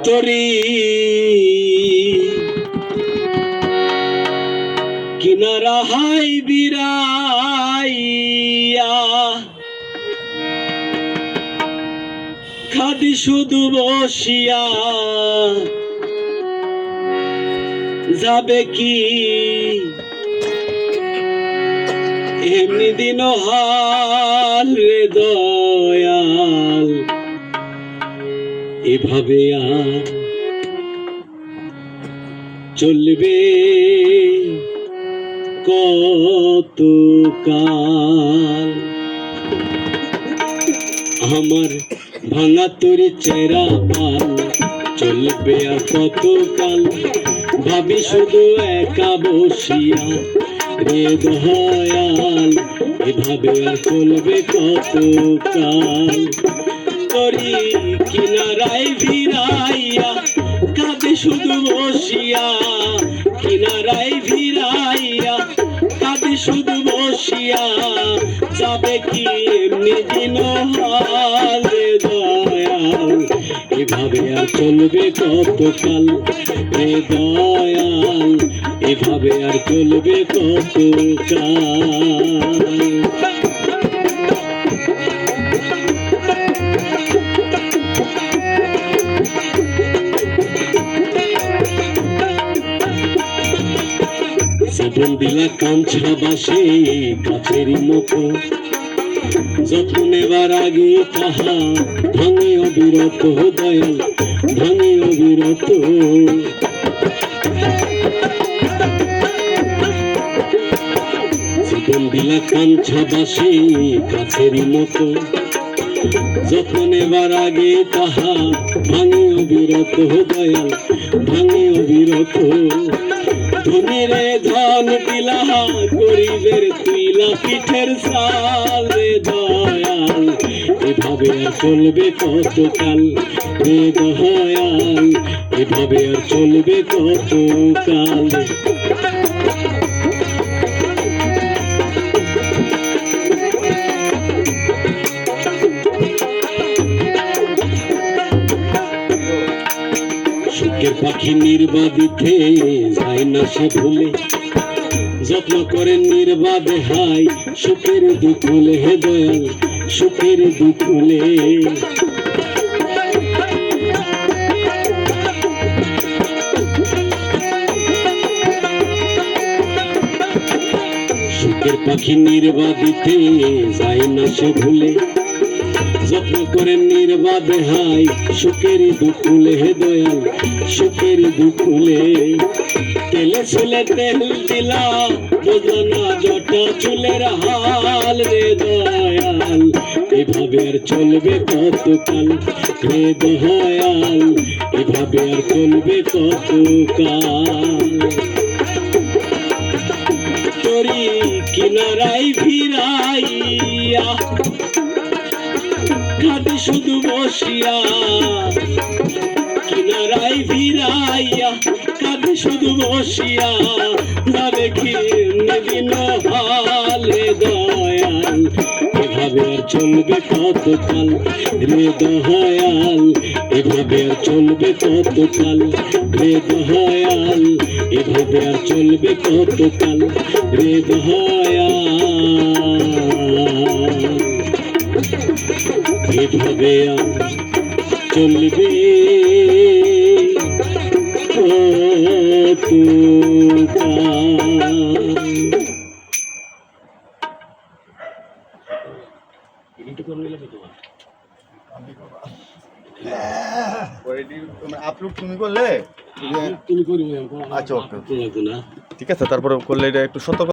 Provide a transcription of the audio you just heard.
তরি কিনারা হাই বিরাইয়া খাদি শুধু বসিয়া যাবে কি এমনি দিন হাল রে দয়াল এভাবে আর চলবে কতকাল আমার ভাঙা তরি চেরা পাল চলবে আর কতকাল ভাবি শুধু একা বসিয়া রে দয়াল এভাবে আর চলবে কতকাল তরি কিনারায় ভিড়াইয়া কাঁদে শুধু বসিয়া কিনারায় ভিড়াইয়া কাঁদে শুধু বসিয়া যাবে কি এমনি দিন হালে দয়াল এভাবে আর চলবে কতকাল রে দয়াল এভাবে আর চলবে কতকাল জীবন দিলা কাঞ্ছা বাসে গাছেরই মতো যত্ন নেবার আগে তাহা ভাঙে অবিরত দয়াল ভাঙে অবিরত জীবন দিলা কাঞ্ছা বাসে গাছেরই মতো যত্ন নেবার আগে তাহা ভাঙে অবিরত দয়াল ভাঙে অবিরত ধনীরে ধন দিলা গরিবের তুইলা পিঠের সাল রে দয়াল এভাবে আর চলবে কতকাল রে দয়াল এভাবে আর চলবে কতকাল সুখের পাখি নির্বাদিতে যায় না সে ভুলে যত্ন করেন নির্বাদে হাই সুখের দুকুলে হে দয়াল সুখের দুকুলে সুখের পাখি নির্বাদিতে যায় না সে ভুলে যত্ন করেন নির্বাদে হাই সুখের দুকুলে হে দয়াল সুখের দুকুলে তেলে চুলে তেল দিলা বুঝলো না জটা চুলের হাল রে দয়াল এভাবে আর চলবে কতকাল রে দয়াল এভাবে আর চলবে কতকাল তরি কিনারায় ভিড়াইয়া খাদি শুধু বসিয়া কিনারায় ভিড়াইয়া কাঁদে শুধু বসিয়া যাবে কি দিন হালে দয়াল এভাবে আর চলবে কতকাল রে দয়াল এভাবে আর চলবে কতকাল রে দয়াল এভাবে আর চলবে কতকাল রে দয়াল এভাবে আর চলবে আপলোড তুমি করলে তুমি করবে আচ্ছা ঠিক আছে তারপরে করলে এটা একটু সতর্ক